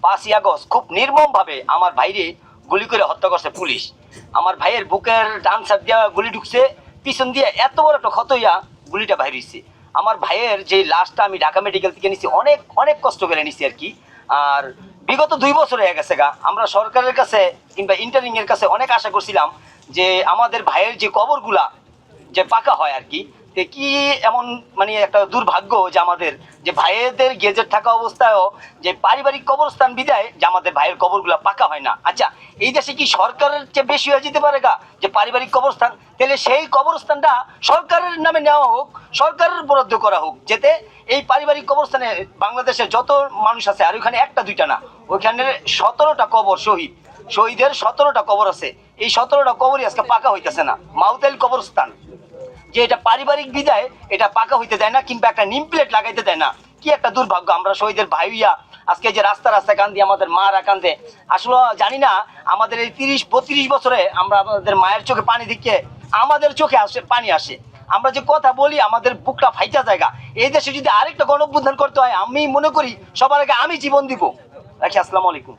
5ই August খুব নির্মমভাবে আমার ভাইরে গুলি করে হত্যা করছে পুলিশ। আমার ভাইয়ের বুকের ডান সাইড দিয়ে গুলি ঢুকছে, পিছন দিয়ে এত বড় একটা ক্ষত হইয়া গুলিটা বাইর হইছে। আমার ভাইয়ের যে লাশটা আমি ঢাকা মেডিকেল থেকে নিছি, অনেক অনেক কষ্ট করে নিছি আর কি। আর বিগত 2 বছর হয়ে গেছে গা, আমরা সরকারের কাছে কিংবা ইন্টারিং এর কাছে অনেক আশা করছিলাম যে আমাদের ভাইয়ের যে কবরগুলা যে পাকা হয় আর কি। কি এমন মানে একটা দুর্ভাগ্য যে আমাদের যে ভাইয়েদের গেজেট থাকা অবস্থায়ও যে পারিবারিক কবরস্থান বিদায় যে আমাদের ভাইয়ের কবরগুলা পাকা হয় না। আচ্ছা, এই দেশে কি সরকারের চেয়ে বেশি হয়ে যেতে পারে গা যে পারিবারিক কবরস্থান? তাহলে সেই কবরস্থানটা সরকারের নামে নেওয়া হোক, সরকারের বরাদ্দ করা হোক, যেতে এই পারিবারিক কবরস্থানে বাংলাদেশে যত মানুষ আছে, আর ওইখানে একটা দুইটা না, ওইখানে 17টা কবর শহীদের 17টা কবর আছে। এই 17টা কবরই আজকে পাকা হইতেছে না। মাউতেল কবরস্থান যে এটা পারিবারিক বিদায় এটা পাকা হইতে দেয় না, কিংবা একটা নিম প্লেট লাগাইতে দেয় না। কি একটা দুর্ভাগ্য! আমরা শহীদের ভাইয়া আজকে যে রাস্তা কান্দি, আমাদের মারা কান্দে। আসলে জানি না, আমাদের এই 30-32 বছরে আমরা আমাদের মায়ের চোখে পানি দেখে আমাদের চোখে আসে পানি আসে। আমরা যে কথা বলি আমাদের বুকটা ফাইটা জায়গা। এই দেশে যদি আরেকটা গণঅভ্যুত্থান করতে হয়, আমি মনে করি সবার আগে আমি জীবন দিব। রাখি, আসসালামু আলাইকুম।